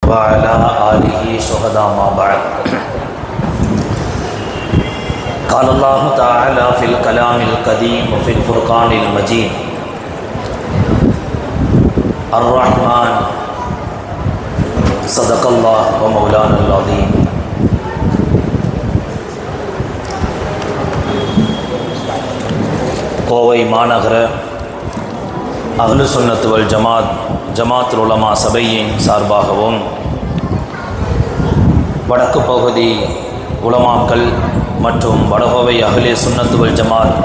وعلى آله شهداء ما بعد. قال الله تعالى في الكلام القديم وفي الفرقان المجيد الرحمن صدق الله ومولانا العظيم. கோவை மாநகர அஹ்லு சுன்னத் வல் ஜமாத்துல் உலமா சபையின் சார்பாகவும் வடக்கு பகுதி உலமாக்கள் மற்றும் வடகோவை அஹ்லே சுன்னத் வல் ஜமாத்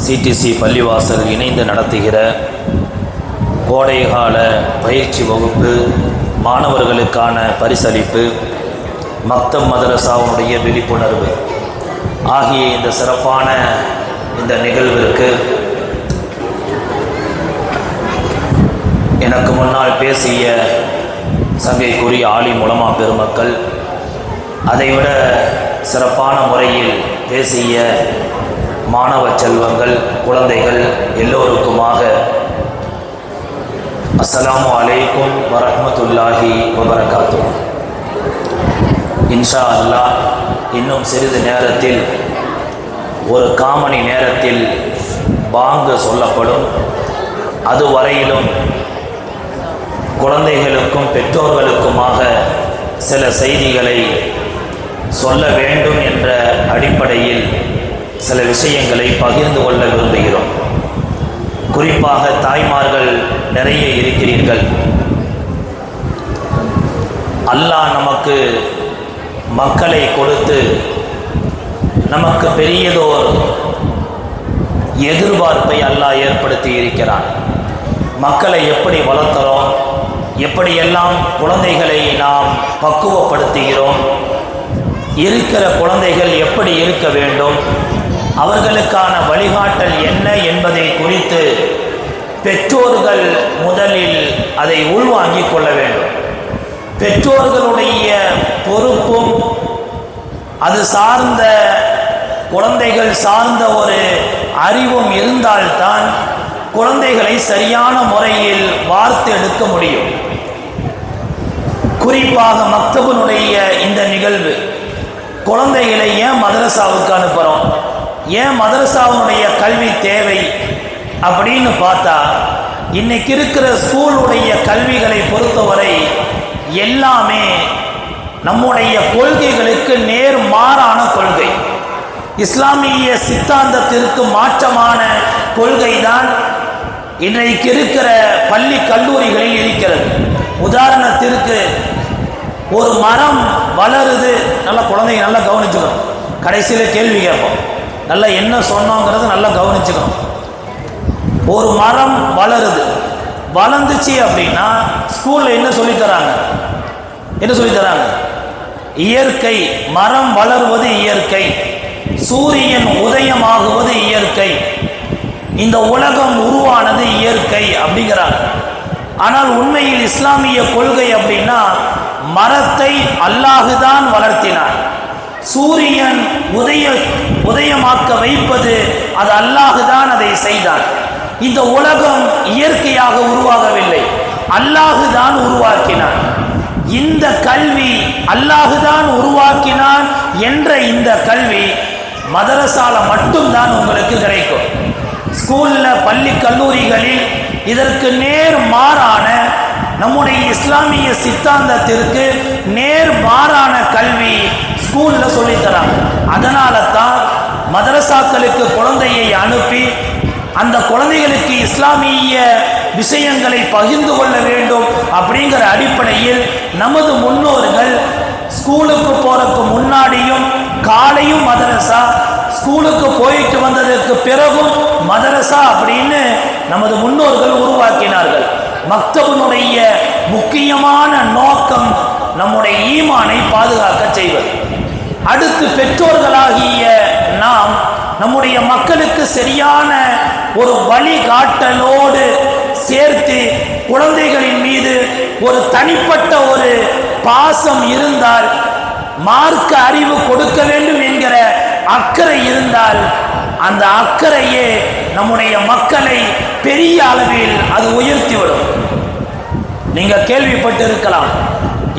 சிடிசி பள்ளிவாசல் இணைந்து நடத்துகிற கோடைகால பயிற்சி வகுப்பு, மாணவர்களுக்கான பரிசளிப்பு, மக்தப் மதரசாவுடைய விழிப்புணர்வு ஆகிய இந்த சிறப்பான இந்த நிகழ்விற்கு எனக்கு முன்னால் பேசிய சங்கைக்குரிய ஆலிம் உலமா பெருமக்கள், அதைவிட சிறப்பான முறையில் பேசிய மாணவ செல்வங்கள், குழந்தைகள் எல்லோருக்குமாக அஸ்ஸலாமு அலைக்கும் வரஹ்மத்துல்லாஹி வபரகாத்துஹு. இன்ஷா அல்லாஹ் இன்னும் சிறிது நேரத்தில், ஒரு காமணி நேரத்தில் பாங்கு சொல்லப்படும். அதுவரையிலும் குழந்தைகளுக்கும் பெற்றோர்களுக்குமாக சில செய்திகளை சொல்ல வேண்டும் என்ற அடிப்படையில் சில விஷயங்களை பகிர்ந்து கொள்ள விரும்புகிறோம். குறிப்பாக தாய்மார்கள் நிறைய இருக்கிறீர்கள். அல்லாஹ் நமக்கு மக்களை கொடுத்து நமக்கு பெரியதோர் எதிர்பார்ப்பை அல்லாஹ் ஏற்படுத்தி இருக்கிறான். மக்களை எப்படி வளர்த்துறோம், எப்படியெல்லாம் குழந்தைகளை நாம் பக்குவப்படுத்துகிறோம், இருக்கிற குழந்தைகள் எப்படி இருக்க வேண்டும், அவர்களுக்கான வழிகாட்டல் என்ன என்பதை குறித்து பெற்றோர்கள் முதலில் அதை உள்வாங்கிக் கொள்ள வேண்டும். பெற்றோர்களுடைய பொறுப்பும் அது சார்ந்த குழந்தைகள் சார்ந்த ஒரு அறிவும் இருந்தால்தான் குழந்தைகளை சரியான முறையில் வார்த்து எடுக்க முடியும். குறிப்பாக மக்தபுனுடைய இந்த நிகழ்வு, குழந்தைகளை ஏன் மதரசாவுக்கு அனுப்புகிறோம், ஏன் மதரசாவுடைய கல்வி தேவை அப்படின்னு பார்த்தா, இன்னைக்கு இருக்கிற ஸ்கூலுடைய கல்விகளை பொறுத்தவரை எல்லாமே நம்முடைய கொள்கைகளுக்கு நேர் மாறான கொள்கை, இஸ்லாமிய சித்தாந்தத்திற்கு மாற்றமான கொள்கை தான் இன்றைக்கு இருக்கிற பள்ளி கல்லூரிகளில் இருக்கிறது. உதாரணத்திற்கு, ஒரு மரம் வளருது, நல்லா குழந்தைங்க நல்லா கவனிச்சுக்கணும். கடைசியில் கேள்வி கேட்போம், நல்லா என்ன சொன்னோங்கிறது நல்லா கவனிச்சுக்கணும். ஒரு மரம் வளருது, வளர்ந்துச்சு அப்படின்னா ஸ்கூலில் என்ன சொல்லித்தராங்க? இயற்கை, மரம் வளருவது இயற்கை, சூரியன் உதயமாகுவது இயற்கை, இந்த உலகம் உருவானது இயற்கை அப்படிங்கிறாங்க. ஆனால் உண்மையில் இஸ்லாமிய கொள்கை அப்படின்னா, மரத்தை அல்லாஹுதான் வளர்த்தினார், சூரியன் உதயமாக்க வைப்பது அது அல்லாஹுதான் அதை செய்தார். இந்த உலகம் இயற்கையாக உருவாகவில்லை, அல்லாஹுதான் உருவாக்கினார். இந்த கல்வி அல்லாஹுதான் உருவாக்கினான் என்ற இந்த கல்வி மதரசால மட்டும்தான் உங்களுக்கு கிடைக்கும். ஸ்கூல்ல, பள்ளி கல்லூரிகளில் இதற்கு நேர் மாறான, நம்முடைய இஸ்லாமிய சித்தாந்தத்திற்கு நேர் மாறான கல்வி ஸ்கூல்ல சொல்லித்தராங்க. அதனால தான் மதரசாக்களுக்கு குழந்தையை அனுப்பி அந்த குழந்தைகளுக்கு இஸ்லாமிய விஷயங்களை பகிர்ந்து கொள்ள வேண்டும் அப்படிங்கிற அடிப்படையில் நமது முன்னோர்கள் ஸ்கூலுக்கு போறதுக்கு முன்னாடியும் காலையும் மதரசா, ஸ்கூலுக்கு போயிட்டு வந்ததற்கு பிறகும் மதரசா அப்படின்னு நமது முன்னோர்கள் உருவாக்கினார்கள். மக்தபுனுடைய முக்கியமான நோக்கம் நம்முடைய ஈமானை பாதுகாக்க செய்வது. அடுத்து பெற்றோர்களாகிய நாம் நம்முடைய மக்களுக்கு சரியான ஒரு வழிகாட்டலோடு சேர்த்து குழந்தைகளின் மீது ஒரு தனிப்பட்ட ஒரு பாசம் இருந்தால், மார்க்க அறிவு கொடுக்க வேண்டும் என்கிற அக்கறை இருந்தால், அந்த அக்கறையே நம்முடைய மக்களை பெரிய அளவில் அது உயர்த்திவிடும். நீங்க கேள்விப்பட்டு இருக்கலாம்,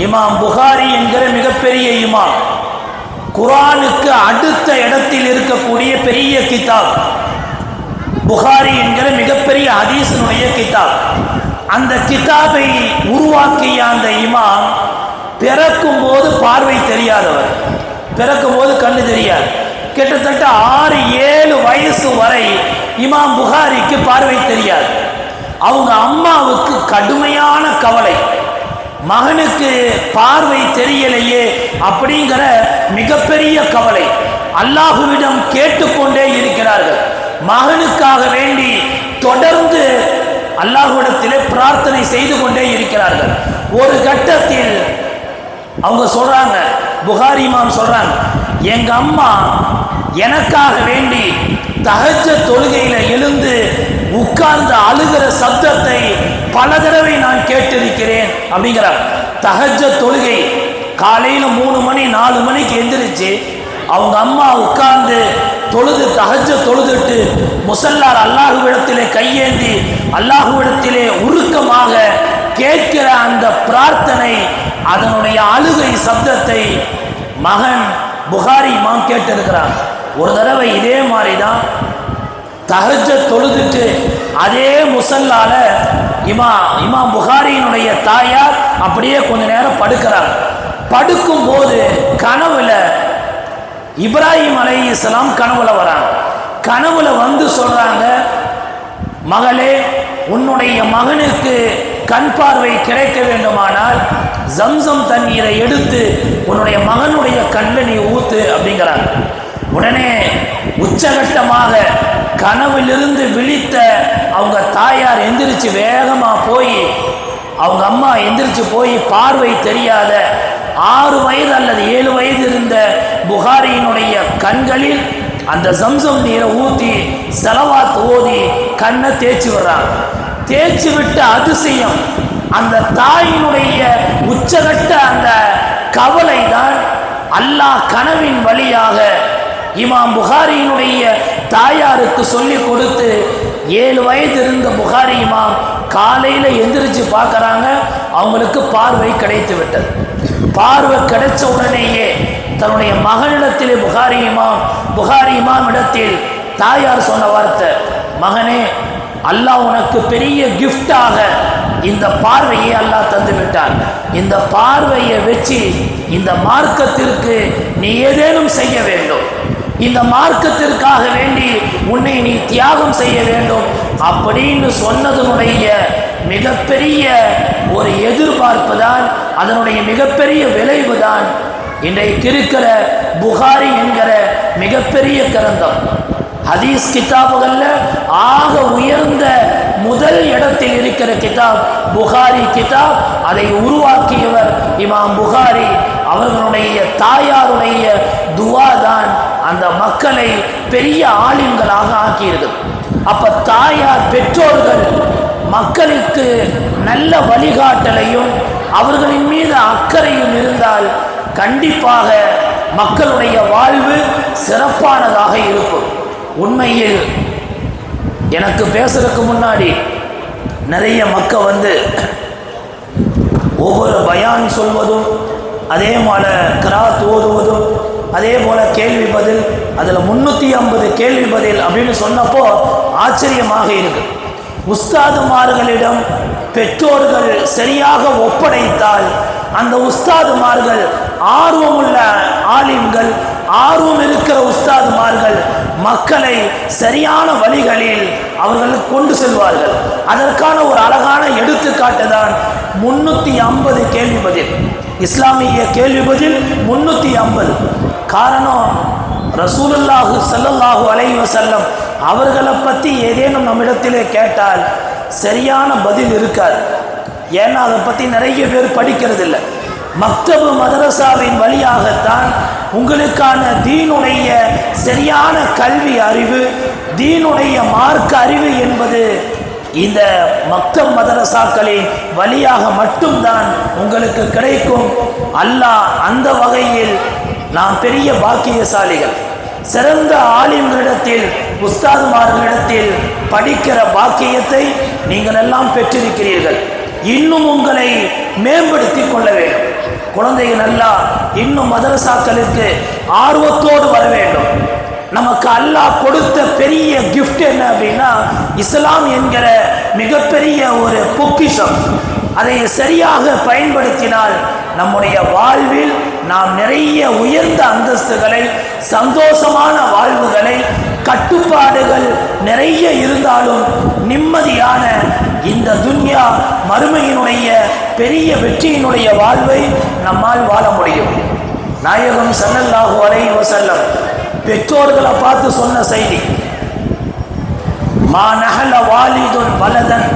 இமாம் புகாரி என்கிற மிகப்பெரிய இமாம், குர்ஆனுக்கு அடுத்த இடத்தில் இருக்கக்கூடிய பெரிய கிதாப் புகாரி என்கிற மிகப்பெரிய ஹதீஸினுடைய கிதாப். அந்த கிதாபை உருவாக்கிய அந்த இமாம் பிறக்கும் போது பார்வை தெரியாதவர், பிறக்கும் போது கண்ணு தெரியாது. கிட்டத்தட்ட 6-7 வயசு வரை இமாம் புகாரிக்கு பார்வை தெரியாது. அவங்க அம்மாவுக்கு கடுமையான கவலை, மகனுக்கு பார்வை தெரியலையே அப்படிங்கிற மிகப்பெரிய கவலை. அல்லாஹுவிடம் கேட்டுக்கொண்டே இருக்கிறார்கள். மகனுக்காக வேண்டி தொடர்ந்து அல்லாஹ்விடத்திலே பிரார்த்தனை செய்து கொண்டே இருக்கிறார்கள். ஒரு கட்டத்தில் அவங்க சொல்றாங்க, புகாரி இமாம் சொல்றாங்க, எங்க அம்மா எனக்காக வேண்டி தஹஜ்ஜத் தொழுகையில எழுந்து உட்கார்ந்து அழுகிற சப்தத்தை பல தடவை நான் கேட்டிருக்கிறேன் அப்படிங்கிறார். தஹஜ்ஜத் தொழுகை காலையில 3 மணி 4 மணிக்கு எந்திரிச்சு அவங்க அம்மா உட்கார்ந்து தொழுது தஹஜ்ஜத் தொழுதுட்டு முசல்லார் அல்லாஹுவிடத்திலே கையேந்தி அல்லாஹுவிடத்திலே உருக்கமாக கேட்கிற அந்த பிரார்த்தனை, அதனுடைய அழுகை சப்தத்தை மகன் புகாரி இமாம் கேட்டிருக்கிறார். ஒரு தடவை இதே மாதிரி தான் தஹஜ்ஜத் தொழுதுட்டு அதே முசல்லால இமாம் புகாரியினுடைய தாயார் அப்படியே கொஞ்ச நேரம் படுக்கிறார். படுக்கும் போது கனவுல இப்ராஹிம் அலைஹிஸ்ஸலாம் கனவுல வராங்க. கனவுல வந்து சொல்றாங்க, மகளே, உன்னுடைய மகனுக்கு கண் பார்வை கிடைக்க வேண்டுமானால் ஜம்சம் தண்ணீரை எடுத்து உன்னுடைய மகனுடைய கண்ணில் நீ ஊத்து அப்படிங்கிறாங்க. உடனே உச்சகட்டமாக கனவிலிருந்து விழித்த அவங்க தாயார் எந்திரிச்சு வேகமா போய், அவங்க அம்மா எந்திரிச்சு போய் பார்வை தெரியாத 6 வயது அல்லது 7 வயது இருந்த புகாரியினுடைய கண்களில் அந்த ஜம்சம் நீரை ஊற்றி ஸலவாத் ஓதி கண்ணை தேய்ச்சி விடுறாங்க. தேய்ச்சி விட்ட அதிசயம், அந்த தாயினுடைய உச்சகட்ட அந்த கவலை தான் அல்லாஹ் கனவின் வழியாக இமாம் புகாரியினுடைய தாயாருக்கு சொல்லி கொடுத்து 7 வயது இருந்த புகாரி இமாம் காலையில் எந்திரிச்சு பார்க்குறாங்க, அவங்களுக்கு பார்வை கிடைத்து விட்டது. பார்வை கிடைச்ச உடனேயே தன்னுடைய மகனிடத்திலே புகாரி இமாம் இடத்தில் தாயார் சொன்ன வார்த்தை, மகனே, அல்லாஹ் உனக்கு பெரிய கிஃப்டாக இந்த பார்வையை அல்லாஹ் தந்து விட்டார். இந்த பார்வையை வச்சு இந்த மார்க்கத்திற்கு நீ ஏதேனும் செய்ய வேண்டும், இந்த மார்க்கத்திற்காக வேண்டி உன்னை நீ தியாகம் செய்ய வேண்டும் அப்படின்னு சொன்னதனுடைய மிகப்பெரிய ஒரு எதிர்பார்ப்பு தான், அதனுடைய மிகப்பெரிய விளைவு தான் இன்றைக்கு இருக்கிற புகாரி என்கிற மிகப்பெரிய கிரந்தம். ஹதீஸ் கிதாபுகள்ல ஆக உயர்ந்த முதல் இடத்தில் இருக்கிற கிதாப் புகாரி கிதாப். அதை உருவாக்கியவர் இமாம் புகாரி. அவர்களுடைய தாயாருடைய துவா தான் அந்த மக்களை பெரிய ஆலிம்களாக ஆக்கியிருக்கிறது. அப்ப தாயார், பெற்றோர்கள் மக்களுக்கு நல்ல வழிகாட்டலையும் அவர்களின் மீது அக்கறையும் இருந்தால் கண்டிப்பாக மக்களுடைய வாழ்வு சிறப்பானதாக இருக்கும். உண்மையில் எனக்கு பேசுறதுக்கு முன்னாடி நிறைய மக்கள் வந்து ஒவ்வொரு பயான் சொல்வதும், அதே போல கிராத் ஓதுவதும், அதே போல கேள்வி பதில், அதில் 350 கேள்வி பதில் அப்படின்னு சொன்னப்போ ஆச்சரியமாக இருக்கு. உஸ்தாதுமார்களிடம் பெற்றோர்கள் சரியாக ஒப்படைத்தால் அந்த உஸ்தாதுமார்கள், ஆர்வமுள்ள ஆலிம்கள், ஆர்வம் இருக்கிற உஸ்தாதுமார்கள் மக்களை சரியான வழிகளில் அவர்கள் கொண்டு செல்வார்கள். அதற்கான ஒரு அழகான எடுத்துக்காட்டு தான் 350 கேள்வி பதில். இஸ்லாமிய கேள்வி பதில் 350. காரணம், ரசூலுல்லாஹி ஸல்லல்லாஹு அலைஹி வஸல்லம் அவர்களை பற்றி ஏதேனும் நம்மிடத்திலே கேட்டால் சரியான பதில் இருக்காது. ஏன்னா அதை பற்றி நிறைய பேர் படிக்கிறது இல்லை. மக்தபு மதரசாவின் வழியாகத்தான் உங்களுக்கான தீனுடைய சரியான கல்வி அறிவு, தீனுடைய மார்க்க அறிவு என்பது இந்த மக்தப் மதரசாக்களின் வழியாக மட்டும்தான் உங்களுக்கு கிடைக்கும். அல்லாஹ் அந்த வகையில் நாம் பெரிய பாக்கியசாலிகள். சிறந்த ஆலிம்களிடத்தில், உஸ்தாதுமார்களிடத்தில் படிக்கிற பாக்கியத்தை நீங்கள் எல்லாம் பெற்றிருக்கிறீர்கள். இன்னும் உங்களை மேம்படுத்தி கொள்ள வேண்டும். குழந்தைகள் நல்லா இன்னும் மதரசாக்களுக்கு ஆர்வத்தோடு வர வேண்டும். நமக்கு அல்லாஹ் கொடுத்த பெரிய கிஃப்ட் என்ன அப்படின்னா இஸ்லாம் என்கிற மிகப்பெரிய ஒரு பொக்கிஷம். அதை சரியாக பயன்படுத்தினால் நம்முடைய வாழ்வில் நாம் நிறைய உயர்ந்த அந்தஸ்துகளை, சந்தோஷமான வாழ்வுகளை, கட்டுப்பாடுகள் நிறைய இருந்தாலும் நிம்மதியான இந்த துன்யா மறுமையினுடைய பெரிய வெற்றியினுடைய வாழ்வை நம்மால் வாழ முடியும். நாயகம் ஸல்லல்லாஹு அலைஹி வஸல்லம் பெற்றோர்களை பார்த்து சொன்ன செய்தி, மா நஹல வாலிதுன் வலதன்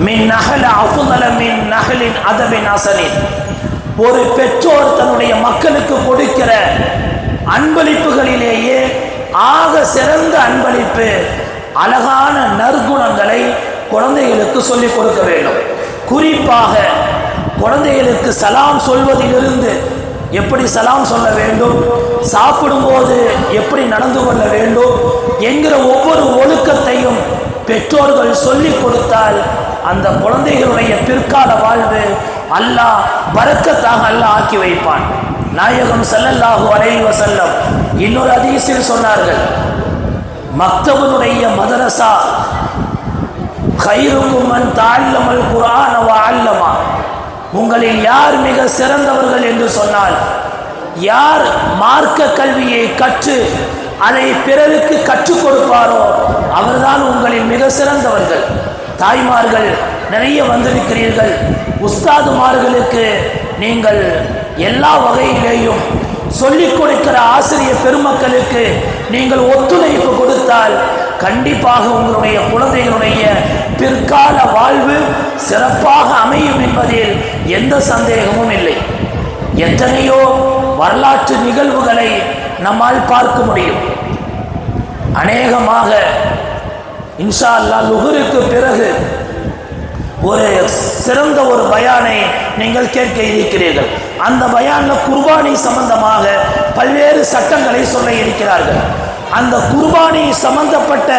மின் நஹல அஃதல மின் நஹலின் அதபின் ஹஸனின். ஒரு பெற்றோர் தன்னுடைய மக்களுக்கு கொடுக்கிற அன்பளிப்புகளிலேயே ஆக சிறந்த அன்பளிப்பு அழகான நற்குணங்களை குழந்தைகளுக்கு சொல்லிக் கொடுக்க வேண்டும். குறிப்பாக குழந்தைகளுக்கு சலாம் சொல்வதிலிருந்து எப்படி சலாம் சொல்ல வேண்டும், சாப்பிடும்போது எப்படி நடந்து கொள்ள வேண்டும் என்கிற ஒவ்வொரு ஒழுக்கத்தையும் பெற்றோர்கள் சொல்லிக் கொடுத்தால் அந்த குழந்தைகளுடைய பிற்கால வாழ்வு அல்லாஹ் பரக்கத்தாக அல்லாஹ் ஆக்கி வைப்பான். நாயகம் ஸல்லல்லாஹு அலைஹி வஸல்லம் இன்னொரு ஹதீஸில் சொன்னார்கள், மக்தபுடைய மதரசா கைருக்கும் மன் தஅல்லமல் குர்ஆன வ அல்லமா. உங்களில் யார் மிக சிறந்தவர்கள் என்று சொன்னால், யார் மார்க்க கல்வியை கற்று அதை பிறருக்கு கற்றுக் கொடுப்பாரோ அவர்தான் உங்களில் மிக சிறந்தவர்கள். தாய்மார்கள் நிறைய வந்திருக்கிறீர்கள். உஸ்தாதுமார்களுக்கு நீங்கள் எல்லா வகையிலேயும் சொல்லிக் கொடுக்கிற ஆசிரியர் பெருமக்களுக்கு நீங்கள் ஒத்துழைப்பு கொடுத்தால் கண்டிப்பாக உங்களுடைய குழந்தைகளுடைய பிற்கால வாழ்வு சிறப்பாக அமையும் என்பதில் எந்த சந்தேகமும் இல்லை. எத்தனையோ வரலாற்று நிகழ்வுகளை நம்மால் பார்க்க முடியும். அநேகமாக இன்ஷா அல்லாஹ் லுஹருக்கு பிறகு ஒரு சிறந்த ஒரு பயானை நீங்கள் கேட்க இருக்கிறீர்கள். அந்த பயானில் குர்பானி சம்பந்தமாக பல்வேறு சட்டங்களை சொல்ல இருக்கிறார்கள். அந்த குர்பானி சம்பந்தப்பட்ட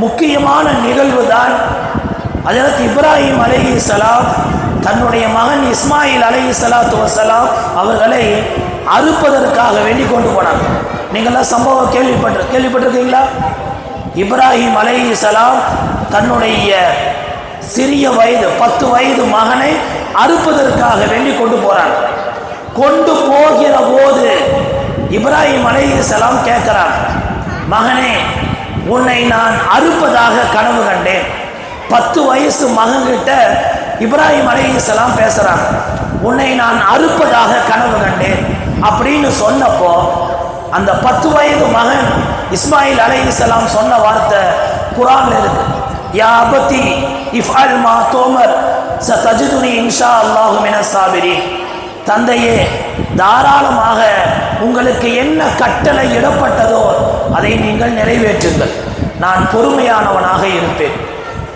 முக்கியமான நிகழ்வு தான் ஹஜ்ரத் இப்ராஹிம் அலைஹிஸ்ஸலாம் தன்னுடைய மகன் இஸ்மாயில் அலைஹிஸ்ஸலாத்து வஸ்ஸலாம் அவர்களை அறுப்பதற்காக வேண்டி கொண்டு போனாங்க. நீங்கள்லாம் சம்பவம் கேள்விப்பட்டிருக்கீங்களா? இப்ராஹிம் அலைஹிஸ்ஸலாம் தன்னுடைய சிறிய வயது 10 வயது மகனை அறுப்பதற்காக வேண்டி கொண்டு போறாங்க. கொண்டு போகிற போது இப்ராஹிம் அலைஹிஸ்ஸலாம் கேட்கிறார், மகனே, உன்னை நான் அறுப்பதாக கனவு கண்டேன். 10 வயசு மகன்கிட்ட இப்ராஹிம் அலைஹிஸ்ஸலாம் பேசுறாங்க, உன்னை நான் அறுப்பதாக கனவு கண்டேன் அப்படின்னு சொன்னப்போ அந்த 10 வயது மகன் இஸ்மாயில் அலைஹிஸ்ஸலாம் சொன்ன வார்த்தை குர்ஆன்ல இருக்கு, யா அபதி இஃப்அல் மா துமர் சதஜிதுனி இன்ஷா அல்லாஹு மினஸ் சாபிரீன். தந்தையே, தாராளமாக உங்களுக்கு என்ன கட்டளை இடப்பட்டதோ அதை நீங்கள் நிறைவேற்றுங்கள், நான் பொறுமையானவனாக இருப்பேன்.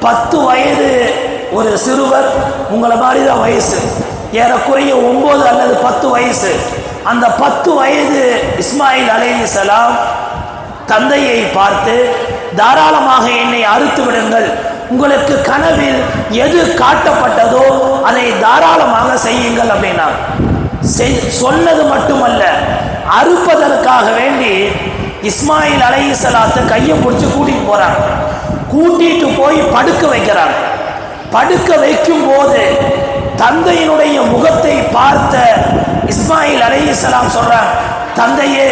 10 வயது ஒரு சிறுவர், உங்களை மாதிரி தான் வயசு, ஏறக்குறைய 9 அல்லது 10 வயசு. அந்த 10 வயது இஸ்மாயில் அலைஹிஸ்ஸலாம் தந்தையை பார்த்து, தாராளமாக என்னை அறுத்து விடுங்கள், உங்களுக்கு கனவில் எது காட்டப்பட்டதோ அதை தாராளமாக செய்யுங்கள் அப்படின்னா. சொன்னது மட்டுமல்ல, அறுப்பதற்காக வேண்டி இஸ்மாயில் அலைஹிஸ்ஸலாத்தை கையை பிடிச்சி கூட்டிட்டு போறாங்க. கூட்டிட்டு போய் படுக்க வைக்கிறாங்க. படுக்க வைக்கும் போது தந்தையினுடைய முகத்தை பார்த்த இஸ்மாயில் அலைஹிஸ்ஸலாம் சொல்றாங்க, தந்தையே,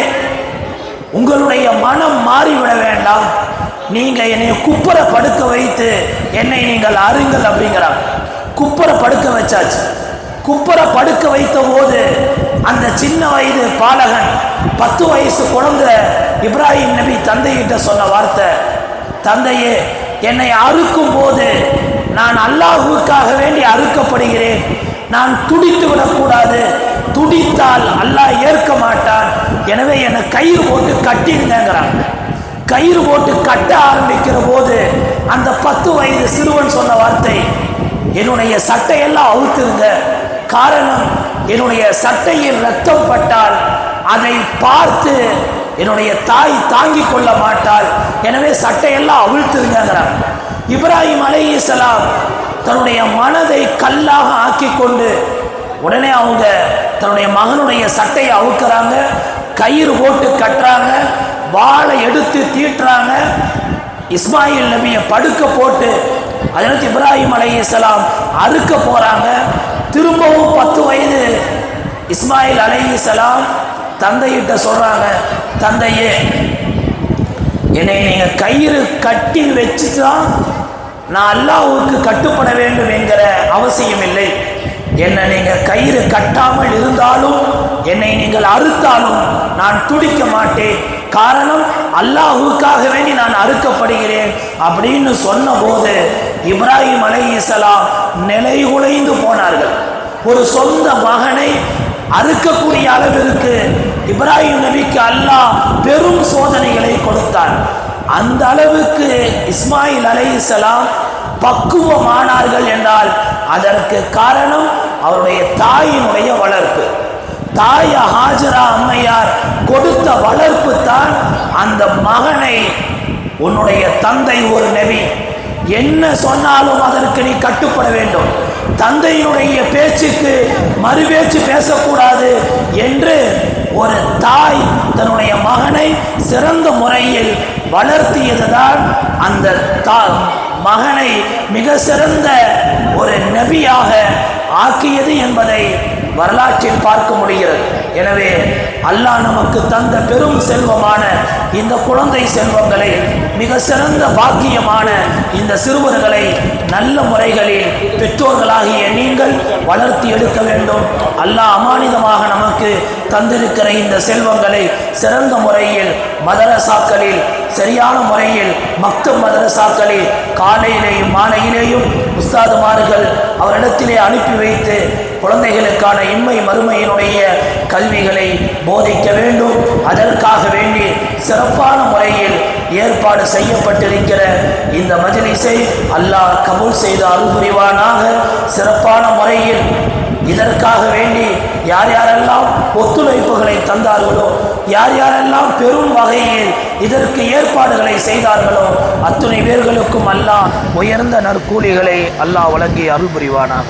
உங்களுடைய மனம் மாறிவிட வேண்டாம், நீங்க என்னை குப்புற படுக்க வைத்து என்னை நீங்கள் அருங்கள் அப்படிங்கிறாங்க. குப்புற படுக்க வச்சாச்சு. குப்புற படுக்க வைத்த போது அந்த சின்ன வயது பாலகன் 10 வயசு குழந்தை இப்ராஹிம் நபி தந்தையிட்ட சொன்ன வார்த்தை, தந்தையே, என்னை அறுக்கும் போது நான் அல்லாஹ்வுக்காக வேண்டி அறுக்கப்படுகிறேன், நான் துடித்து விடக்கூடாது, துடித்தால் அல்லாஹ் ஏற்க மாட்டான், எனவே என்னை கயிறு போட்டு கட்டிருங்கிறாங்க. கயிறு போட்டு கட்ட ஆரம்பிக்கிற போது அந்த 10 வயது சிறுவன் சொன்ன வார்த்தை, என்னுடைய சட்டையெல்லாம் அவுத்துருங்க, காரணம் என்னுடைய சட்டையில் ரத்தம் பட்டால் அதை பார்த்து என்னுடைய தாய் தாங்கிக் கொள்ள மாட்டாள், எனவே சட்டையெல்லாம் அவிழ்த்துருங்கிறார். இப்ராஹிம் அலைஹிஸ்ஸலாம் தன்னுடைய மனதை கல்லாக ஆக்கி கொண்டு உடனே அவங்க தன்னுடைய மகனுடைய சட்டையை அவுக்குறாங்க, கயிறு போட்டு கட்டுறாங்க, வாளை எடுத்து தீட்டுறாங்க. இஸ்மாயில் நபியை படுக்க போட்டு ஹஜ்ரத் இப்ராஹிம் அலைஹிஸ்ஸலாம் அறுக்க போறாங்க. திரும்பவும் 10 வயது இஸ்மாயில் அலைஹிஸ்ஸலாம் தந்தையிட்ட சொல்றாங்க, தந்தையே, என்னை நீங்க கயிறு கட்டி வச்சுதான் நான் அல்லாஹ்வுக்கு கட்டுப்பட வேண்டும் என்கிற அவசியம் இல்லை. என்னை நீங்க கயிறு கட்டாமல் இருந்தாலும், என்னை நீங்கள் அறுத்தாலும் நான் துடிக்க மாட்டேன். காரணம், அல்லாஹ்வுக்காக வேண்டி நான் அறுக்கப்படுகிறேன் அப்படின்னு சொன்ன போது இப்ராஹிம் அலைஹிஸ்ஸலாம் நிலைகுலைந்து போனார்கள். ஒரு சொந்த மகனை அறுக்கக்கூடிய அளவிற்கு இப்ராஹிம் நபிக்கு அல்லாஹ் பெரும் சோதனைகளை கொடுத்தார். அந்த அளவுக்கு இஸ்மாயில் அலைஹிஸ்ஸலாம் பக்குவமானார்கள் என்றால் அதற்கு காரணம் அவருடைய தாயினுடைய வளர்ப்பு. தாய் ஹாஜரா அம்மையார் கொடுத்த வளர்ப்பு தான் அந்த மகனை, உன்னுடைய தந்தை ஒரு நபி, என்ன சொன்னாலும் அதற்கு நீ கட்டுப்பட வேண்டும், தந்தையினுடைய பேச்சுக்கு மறுபேச்சு பேசக்கூடாது என்று ஒரு தாய் தன்னுடைய மகனை சிறந்த முறையில் வளர்த்தியதுதான் அந்த மகனை மிக சிறந்த ஒரு நபியாக ஆக்கியது என்பதை வரலாற்றில் பார்க்க முடிகிறது. எனவே அல்லாஹ் நமக்கு தந்த பெரும் செல்வமான இந்த குழந்தை செல்வங்களை, மிக சிறந்த பாக்கியமான இந்த சிறுவர்களை நல்ல முறைகளில் பெற்றோர்களாகிய நீங்கள் வளர்த்தி எடுக்க வேண்டும். அல்லாஹ் அமானிதமாக நமக்கு தந்திருக்கிற இந்த செல்வங்களை சிறந்த முறையில் மதரசாக்களில், சரியான முறையில் மக்தப் மதரசாக்களில் காலையிலேயும் மாலையிலேயும் உஸ்தாதுமார்கள் அவரிடத்திலே அனுப்பி வைத்து குழந்தைகளுக்கான இன்மை மறுமையினுடைய கல்விகளை போதிக்க வேண்டும். அதற்காக வேண்டி சிறப்பான முறையில் ஏற்பாடு செய்யப்பட்டிருக்கிற இந்த மஜ்லிஸை அல்லாஹ் கபூல் செய்து அருள் புரிவானாக. சிறப்பான முறையில் இதற்காக வேண்டி யார் யாரெல்லாம் ஒத்துழைப்புகளை தந்தார்களோ, யார் யாரெல்லாம் பெரும் வகையில் இதற்கு ஏற்பாடுகளை செய்தார்களோ, அத்துணை பேர்களுக்கும் அல்லாஹ் உயர்ந்த நற்கூலிகளை அல்லாஹ் வழங்கி அருள் புரிவானாக.